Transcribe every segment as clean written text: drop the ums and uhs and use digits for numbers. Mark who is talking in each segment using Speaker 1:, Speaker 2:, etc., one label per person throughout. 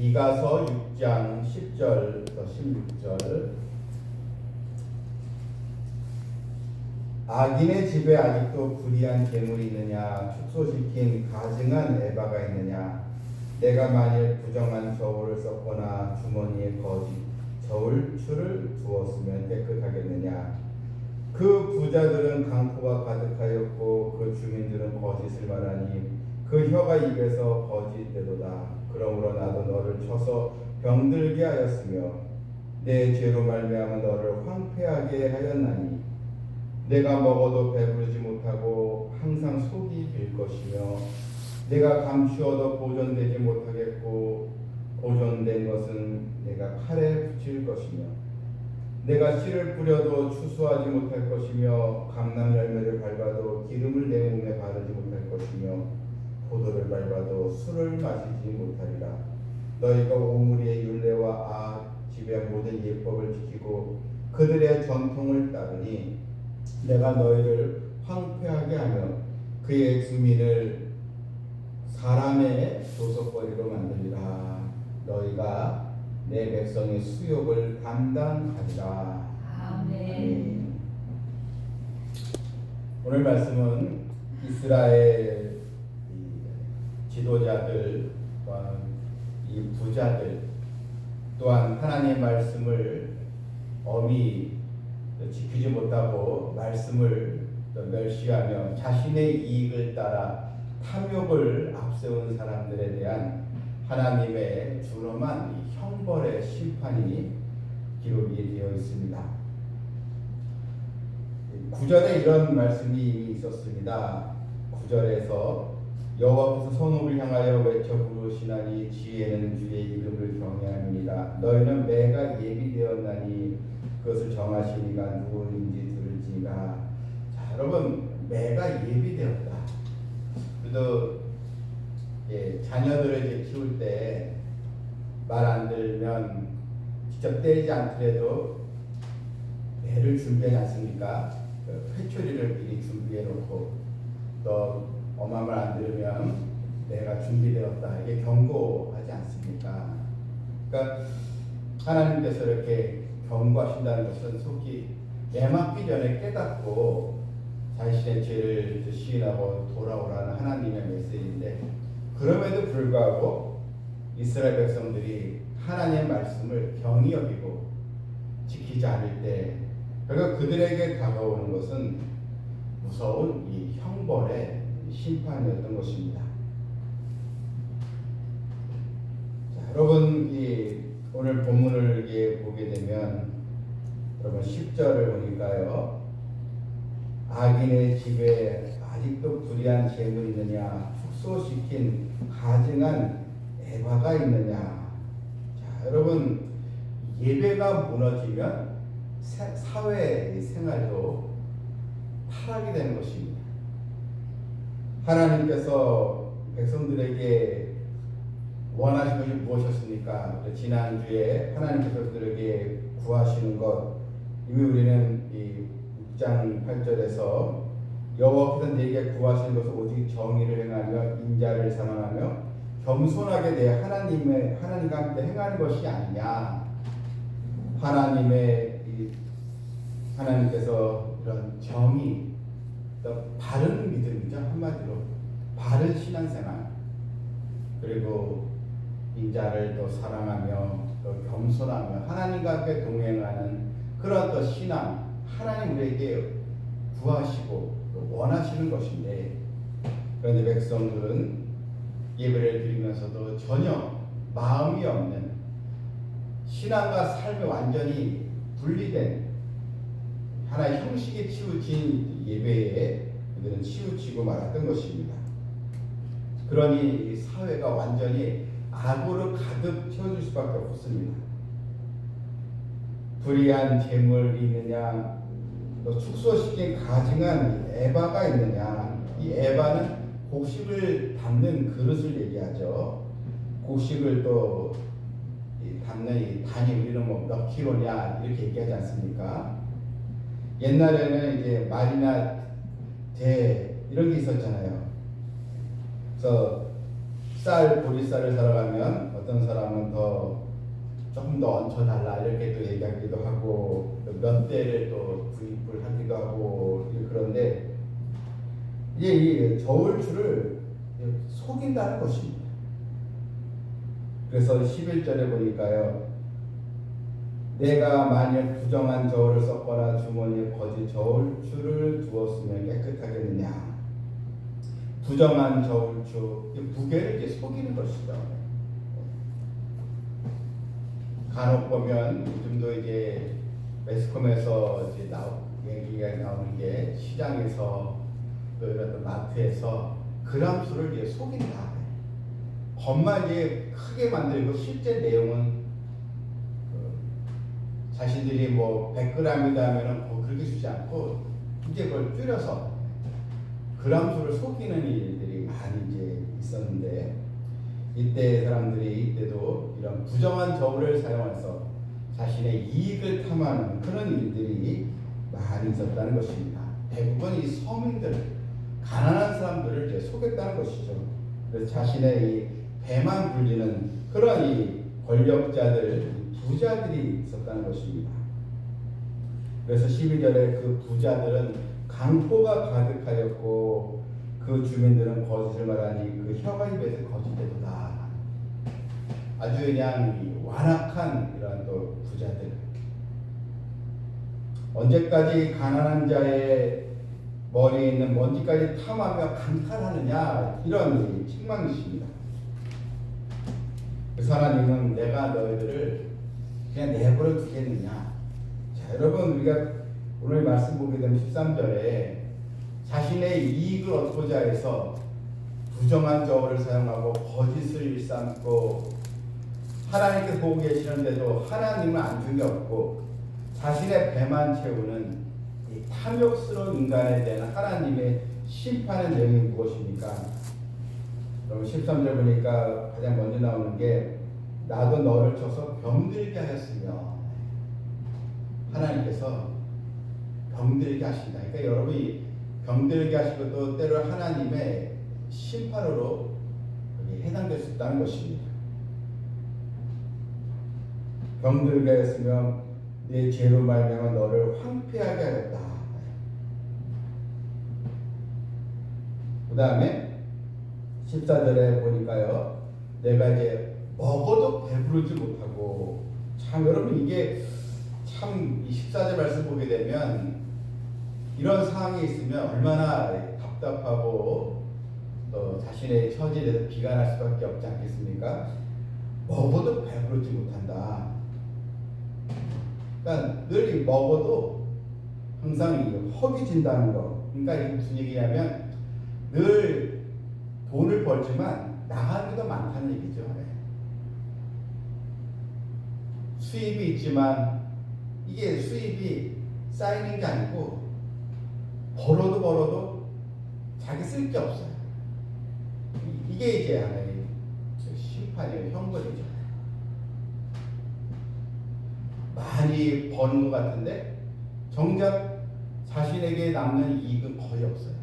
Speaker 1: 미가서 6장 10절부터 16절. 악인의 집에 아직도 불의한 재물이 있느냐, 축소시킨 가증한 에바가 있느냐. 내가 만일 부정한 저울을 썼거나 주머니에 거짓 저울추를 두었으면 깨끗하겠느냐. 그 부자들은 강포가 가득하였고 그 주민들은 거짓을 말하니 그 혀가 입에서 거짓되도다. 그러므로 나도 너를 쳐서 병들게 하였으며 내 죄로 말미암아 너를 황폐하게 하였나니 내가 먹어도 배부르지 못하고 항상 속이 빌 것이며 내가 감추어도 보존되지 못하겠고 보존된 것은 내가 칼에 붙일 것이며 내가 씨를 뿌려도 추수하지 못할 것이며 감람 열매를 밟아도 기름을 내 몸에 바르지 못할 것이며 포도를 밟아도 술을 마시지 못하리라. 너희가 오므리의 율례와 집의 모든 예법을 지키고 그들의 전통을 따르니 내가 너희를 황폐하게 하며 그의 주민을 사람의 조석거리로 만들리라. 너희가 내 백성의 수욕을 감당하리라.
Speaker 2: 아멘.
Speaker 1: 오늘 말씀은 이스라엘 지도자들 또한 이 부자들 또한 하나님의 말씀을 엄히 지키지 못하고 말씀을 멸시하며 자신의 이익을 따라 탐욕을 앞세운 사람들에 대한 하나님의 준엄한 형벌의 심판이 기록이 되어 있습니다. 9절에 이런 말씀이 있었습니다. 9절에서 여호와께서 성읍을 향하여 외쳐 부르시나니 지혜는 주의 이름을 경외함이니라. 너희는 매가 예비되었나니 그것을 정하시니가 누구인지 들을지가. 자, 여러분, 매가 예비되었다. 그래도 자녀들을 이제 키울 때 말 안 들면 직접 때리지 않더라도 매를 준비하지 않습니까? 회초리를 미리 준비해 놓고 또 엄마 말 안 들으면 내가 준비되었다 이게 경고하지 않습니까? 그러니까 하나님께서 이렇게 경고하신다는 것은 속히 매 맞기 전에 깨닫고 자신의 죄를 시인하고 돌아오라는 하나님의 메시지인데 그럼에도 불구하고 이스라엘 백성들이 하나님의 말씀을 경히 여기고 지키지 않을 때 그러니까 그들에게 다가오는 것은 무서운 이 형벌의 심판이었던 것입니다. 자, 여러분 오늘 본문을 보게 되면 여러분 10절을 보니까요. 악인의 집에 아직도 불의한 재물이 있느냐, 축소시킨 가증한 에바가 있느냐. 자, 여러분 예배가 무너지면 사회 생활도 타락이 되는 것입니다. 하나님께서 백성들에게 원하신 것이 무엇이었습니까? 지난주에 하나님께서 그들에게 구하시는 것 이미 우리는 이 6장 8절에서 여호와께서 내게 구하시는 것은 오직 정의를 행하며 인자를 사랑하며 겸손하게 내 하나님과 함께 행하는 것이 아니냐. 하나님께서 이런 정의 또 바른 믿음이죠. 한마디로 바른 신앙생활 그리고 인자를 또 사랑하며 또 겸손하며 하나님과 함께 동행하는 그런 또 신앙 하나님 우리에게 구하시고 또 원하시는 것인데 그런데 백성들은 예배를 드리면서도 전혀 마음이 없는 신앙과 삶이 완전히 분리된 하나의 형식에 치우친 예배에 그들은 치우치고 말았던 것입니다. 그러니 사회가 완전히 악으로 가득 채워질 수밖에 없었습니다. 불의한 재물이 있느냐, 또 축소시킨 가증한 에바가 있느냐. 이 에바는 곡식을 담는 그릇을 얘기하죠. 곡식을 또 담는 이 단위 우리는 몇 킬로냐 이렇게 얘기하지 않습니까? 옛날에는 이제 말이나 대 이런 게 있었잖아요. 그래서 쌀, 보리쌀을 사러 가면 어떤 사람은 조금 더 얹혀달라 이렇게 또 얘기하기도 하고 몇 대를 또 구입을 하기도 하고 그런데 이제 이 저울추를 속인다는 것입니다. 그래서 11절에 보니까요. 내가 만약 부정한 저울을 썼거나 주머니에 거짓 저울추를 두었으면 깨끗하겠느냐. 부정한 저울추, 무게를 이제 속이는 것이죠. 간혹 보면 요즘도 이제 매스컴에서 이제 얘기가 나오는 게 시장에서 또 이런 마트에서 그람수를 이제 속인다. 겉만 이제 크게 만들고 실제 내용은 자신들이 뭐 100g이다 하면은 그렇게 주지 않고 이제 그걸 줄여서 그람수를 속이는 일들이 많이 이제 있었는데 이때 사람들이 이때도 이런 부정한 저울을 사용해서 자신의 이익을 탐하는 그런 일들이 많이 있었다는 것입니다. 대부분 이 서민들, 가난한 사람들을 이제 속였다는 것이죠. 그래서 자신의 이 배만 불리는 그런 이 권력자들, 부자들이 있었다는 것입니다. 그래서 12절에 그 부자들은 강포가 가득하였고 그 주민들은 거짓을 말하니 그 혀가 입에서 거짓되도다. 아주 그냥 완악한 이러한 또 부자들. 언제까지 가난한 자의 머리에 있는 먼지까지 탐하며 강탈하느냐 이런 책망이십니다. 그래서 하나님은 내가 너희들을 그냥 내버려 두겠느냐. 자, 여러분 우리가 오늘 말씀 보게 되면 13절에 자신의 이익을 얻고자 해서 부정한 저울을 사용하고 거짓을 일삼고 하나님께 보고 계시는데도 하나님은 안중에 없고 자신의 배만 채우는 이 탐욕스러운 인간에 대한 하나님의 심판의 내용이 무엇입니까? 그럼 13절 보니까 가장 먼저 나오는 게 나도 너를 쳐서 병들게 하였으며 하나님께서 병들게 하신다. 그러니까 여러분이 병들게 하시고 또 때로 하나님의 심판으로 해당될 수 있다는 것입니다. 병들게 하였으며 내 죄로 말미암아 너를 황폐하게 하였다. 그 다음에 14절에 보니까요. 내가 이제 먹어도 배부르지 못하고 참 여러분 이게 참 14절 말씀 보게 되면 이런 상황에 있으면 얼마나 답답하고 또 자신의 처지에 대해서 비관할 수밖에 없지 않겠습니까? 먹어도 배부르지 못한다. 그러니까 늘 먹어도 항상 허기진다는 거. 그러니까 이게 무슨 얘기냐면 늘 돈을 벌지만 나가는 게 더 많다는 얘기죠. 수입이 있지만 이게 수입이 쌓이는 게 아니고 벌어도 자기 쓸 게 없어요. 이게 이제 하나의 심판이에요. 형벌이죠. 많이 버는 것 같은데 정작 자신에게 남는 이익은 거의 없어요.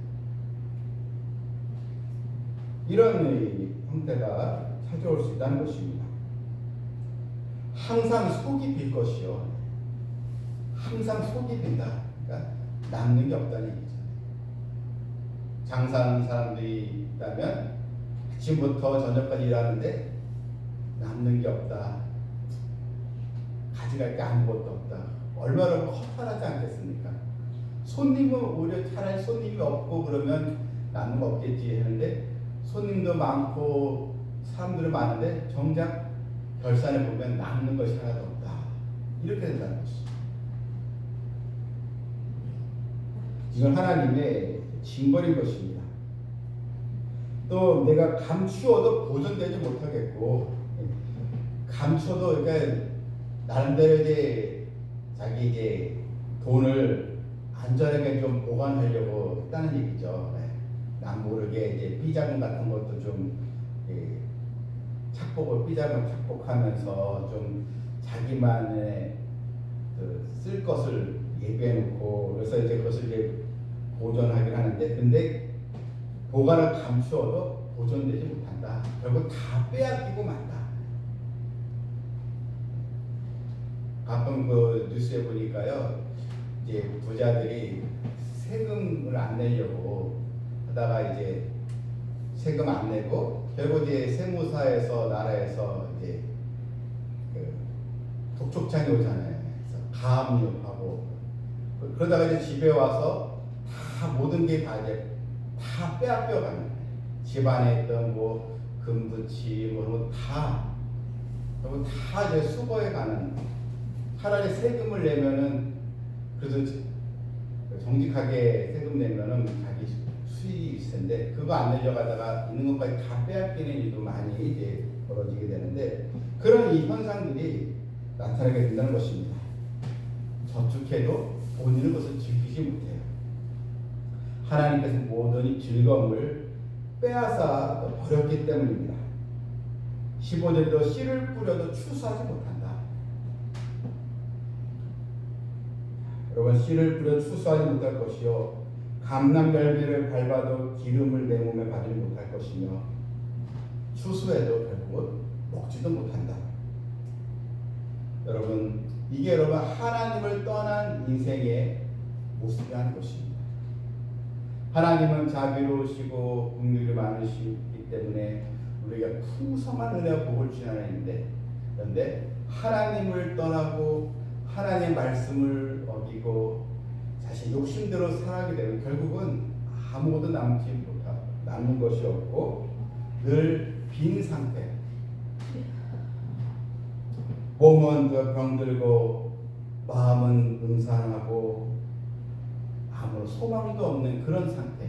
Speaker 1: 이런 형태가 찾아올 수 있다는 것입니다. 항상 속이 빌 것이요. 항상 속이 빈다. 그러니까 남는 게 없다는 얘기죠. 장사하는 사람들이 있다면 아침부터 저녁까지 일하는데 남는 게 없다. 가져갈 게 아무것도 없다. 얼마나 허탈하지 않겠습니까? 손님은 오히려 차라리 손님이 없고 그러면 남는 거 없겠지 하는데 손님도 많고 사람들은 많은데 정작 결산에 보면 남는 것이 하나도 없다. 이렇게 된다는 것이죠. 이건 하나님의 징벌인 것입니다. 또 내가 감추어도 보존되지 못하겠고 감추어도 그러니까 나름대로 이제 자기 이제 돈을 안전하게 좀 보관하려고 했다는 얘기죠. 남 모르게 이제 삐자금 같은 것도 좀 삐자금 착복하면서 좀 자기만의 쓸 것을 예비해 놓고 그래서 이제 그것을 이제 보존하긴 하는데 근데 보관을 감추어도 보존되지 못한다. 만다. 결국 다 빼앗기고 만다. 가끔 그 뉴스에 보니까요, 이제 부자들이 세금을 안 내려고 하다가 이제 세금 안 내고 결국 이제 세무사에서 나라에서 이제 그 독촉장이 오잖아요. 그래서 가압 요하고 그러다가 이제 집에 와서 다 모든 게 다 이제 다 빼앗겨가는 거예요. 집안에 있던 뭐 금부치 뭐다 그리고 다 이제 수거해 가는. 차라리 세금을 내면은 그래도 정직하게 세금 내면은 자기 수익이 있을 텐데 그거 안 내려가다가 있는 것까지 다 빼앗기는 일도 많이 이제 벌어지게 되는데 그런 이 현상들이 나타나게 된다는 것입니다. 저축해도 본인의 것을 지키지 못해요. 하나님께서 모든 이 즐거움을 빼앗아 버렸기 때문입니다. 15절도 씨를 뿌려도 추수하지 못한다. 여러분, 씨를 뿌려 추수하지 못할 것이요 감람열매를 밟아도 기름을 내 몸에 바르지 못할 것이며 추수해도 결국은 먹지도 못한다. 여러분, 이게 여러분 하나님을 떠난 인생의 모습이라는 것입니다. 하나님은 자비로우시고 긍휼이 많으시기 때문에 우리가 풍성한 은혜와 복을 주신 하나님인데, 그런데 하나님을 떠나고 하나님의 말씀을 어기고 자신 욕심대로 살아가게 되면 결국은 아무것도 남는 것이 없고 늘 빈 상태. 몸은 병들고 마음은 음산하고 아무런 소망도 없는 그런 상태.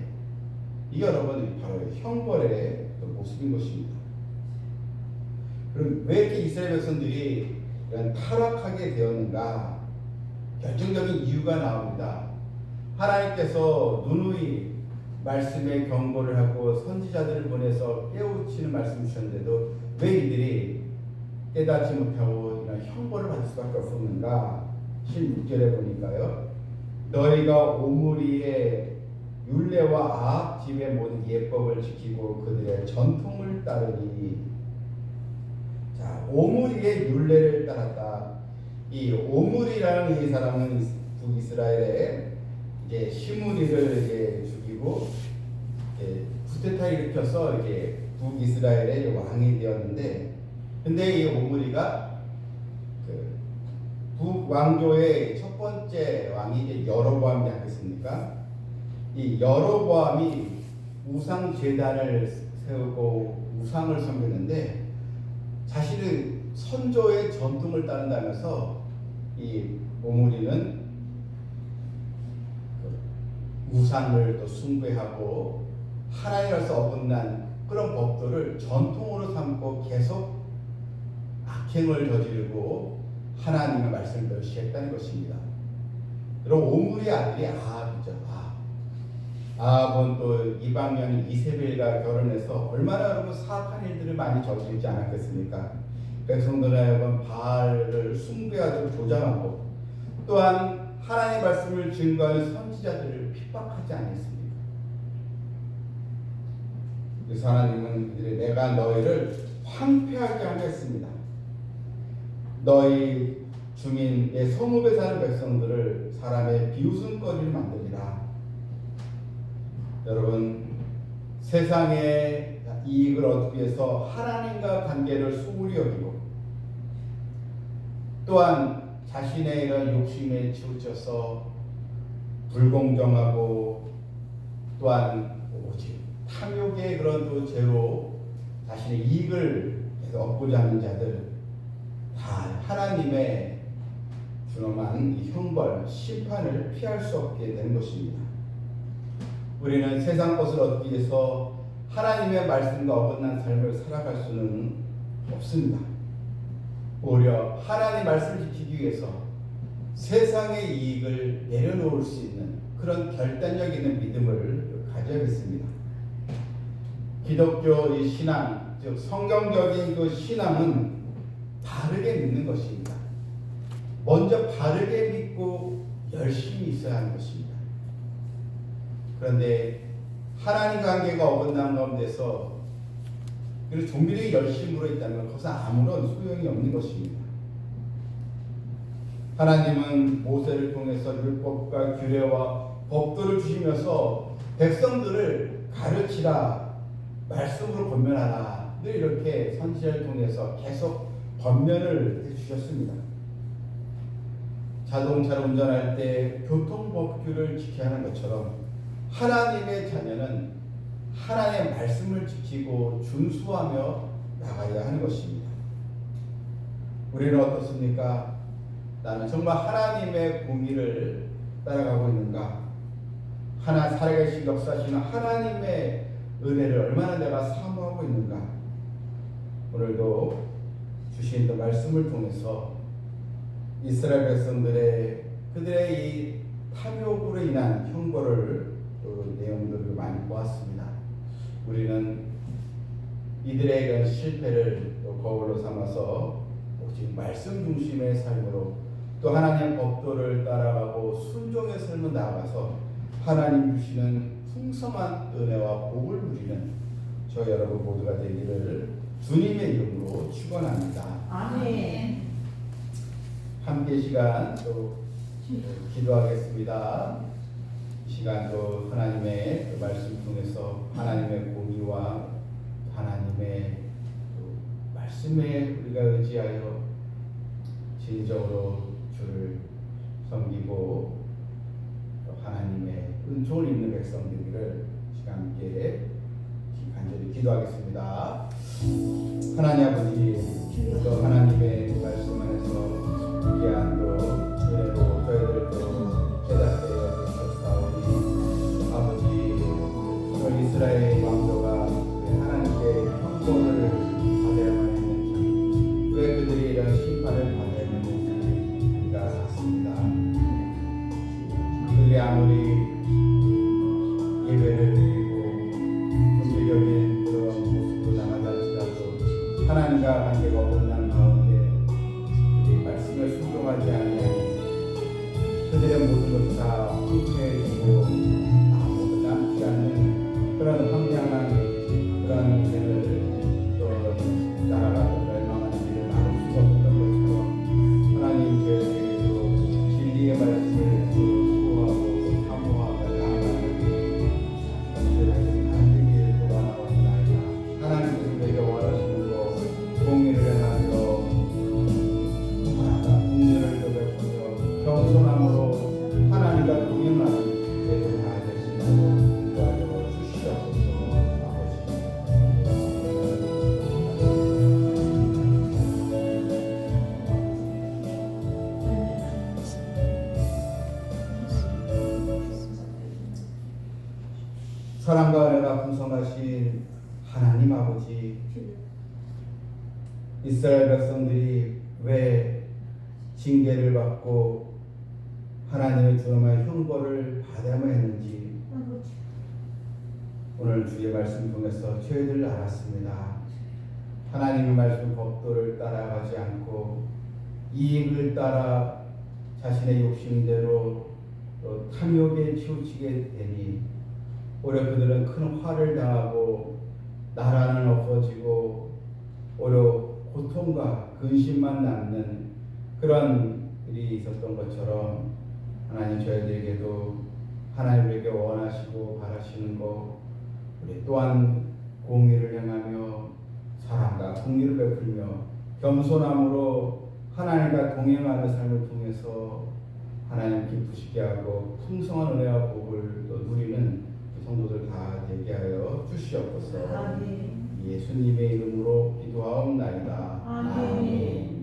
Speaker 1: 이게 여러분 바로 형벌의 모습인 것입니다. 그럼 왜 이렇게 이스라엘 백성들이 이런 타락하게 되었는가? 결정적인 이유가 나옵니다. 하나님께서 누누이 말씀에 경고를 하고 선지자들을 보내서 깨우치는 말씀을 주셨는데도 왜 이들이 깨닫지 못하고 이런 형벌을 받을 수밖에 없었는가? 16절에 보니까요. 너희가 오므리의 율례와 아합 집의 모든 예법을 지키고 그들의 전통을 따르니. 자, 오므리의 율례를 따랐다. 이 오므리라는 이 사람은 북이스라엘에 이제 시므리를 이제 죽이고 쿠데타 일으켜서 이제 북이스라엘의 왕이 되었는데, 근데 이 오므리가 그 북왕조의 첫 번째 왕이 이제 여로보암이지 않겠습니까? 이 여로보암이 우상 제단을 세우고 우상을 섬기는데 자신의 선조의 전통을 따른다면서 이 오므리는 우상을 또 숭배하고 하나님께서 어긋난 그런 법들을 전통으로 삼고 계속 악행을 저지르고 하나님의 말씀을 멸시했다는 것입니다. 여러분, 오므리의 아들이 아합이죠. 아합은 또 이방인 이세벨과 결혼해서 얼마나 여러분 사악한 일들을 많이 저지르지 않았겠습니까? 백성들의 하여금 바알을 숭배하고 조장하고 또한 하나님의 말씀을 증거하는 선지자들을 핍박하지 않았습니까? 그래서 하나님은 내가 너희를 황폐하게 하겠습니다. 너희 주민 내 성읍에 사는 백성들을 사람의 비웃음거리를 만들리라. 여러분, 세상의 이익을 얻기 위해서 하나님과 관계를 소홀히 여기고 또한 자신의 이런 욕심에 치우쳐서 불공정하고 또한 오직 탐욕의 그런 또 죄로 자신의 이익을 계속 얻고자 하는 자들 다 하나님의 준엄한 형벌, 심판을 피할 수 없게 되는 것입니다. 우리는 세상 것을 얻기 위해서 하나님의 말씀과 어긋난 삶을 살아갈 수는 없습니다. 오히려 하나님의 말씀을 지키기 위해서 세상의 이익을 내려놓을 수 있는 그런 결단력 있는 믿음을 가져야겠습니다. 기독교의 신앙, 즉 성경적인 그 신앙은 바르게 믿는 것입니다. 먼저 바르게 믿고 열심히 있어야 하는 것입니다. 그런데 하나님 관계가 어긋난 가운데서 그래서 좀비들이 열심으로 있다면 그것은 아무런 소용이 없는 것입니다. 하나님은 모세를 통해서 율법과 규례와 법도를 주시면서 백성들을 가르치라, 말씀으로 권면하라, 늘 이렇게 선지자를 통해서 계속 권면을 해주셨습니다. 자동차를 운전할 때 교통법규를 지켜야 하는 것처럼 하나님의 자녀는 하나님의 말씀을 지키고 준수하며 나가야 하는 것입니다. 우리는 어떻습니까? 나는 정말 하나님의 공의를 따라가고 있는가? 살아계신 역사시는 하나님의 은혜를 얼마나 내가 사모하고 있는가? 오늘도 주신 그 말씀을 통해서 이스라엘 백성들의 그들의 이 탐욕으로 인한 형벌을 내용들을 많이 보았습니다. 우리는 이들의 이런 실패를 거울로 삼아서 오직 말씀 중심의 삶으로 또 하나님의 법도를 따라가고 순종의 삶을 나아가서 하나님 주시는 풍성한 은혜와 복을 누리는 저 여러분 모두가 되기를 주님의 이름으로 축원합니다.
Speaker 2: 아멘.
Speaker 1: 함께 시간 또 기도하겠습니다. 이 시간도 하나님의 그 말씀 통해서 하나님의 공의와 하나님의 또 말씀에 우리가 의지하여 진정으로 주를 섬기고 하나님의 은총을 입는 백성 되기를 시간 함께 간절히 기도하겠습니다. 하나님 아버지, 또 하나님의 말씀 안에서 귀한 또 은혜로 저희들도 깨닫게 여주셨사오니 아버지, 오늘 이스라엘 왕조가 하나님께 형벌을 받아야만 했는지, 왜 그들이 이런 심판을 받아야 했는지 우리가 봤습니다. 그들이 아무리 예배를 드리고 종교적인 그런 모습으로 나가다 할지라도 하나님과 관계가 없는 가운데 그들이 말씀을 순종하지 아니하니 그들의 모든 것이 다 황폐해지고 아무것도 남지 않는 그런 황량한 그런 인생을 또 나아가고 멸망하는 일을 나눌 수가 없었던 것처럼 하나님 저희에게도 진리의 말씀을 수호하고 사모하며 나아가는 저희들이 하나님 길을 돌아나왔나이다. 하나님께서 우리에게 원하시는 것 공의를 행하며 공의를 베풀며 겸손함으로 하나님과 동행하는 저희들 다 되시라고 인도하여 주시옵소서. 사랑과 은혜가 풍성하신 하나님 아버지, 이스라엘 백성들이 왜 징계를 받고 하나님의 주님의 형벌을 받아야만 했는지 오늘 주의 말씀 통해서 저희들 알았습니다. 하나님의 말씀 법도를 따라가지 않고 이익을 따라 자신의 욕심대로 또 탐욕에 치우치게 되니 오히려 그들은 큰 화를 당하고 나라는 없어지고 오히려 고통과 근심만 남는 그런 일이 있었던 것처럼 하나님 저희들에게도 하나님에게 원하시고 바라시는 것, 우리 또한 공의를 행하며 사랑과 공의를 베풀며 겸손함으로 하나님과 동행하는 삶을 통해서 하나님 기쁘시게 하고 풍성한 은혜와 복을 누리는 성도들 다 되게 하여 주시옵소서.
Speaker 2: 아멘.
Speaker 1: 예수님의 이름으로 기도하옵나이다.
Speaker 2: 아멘.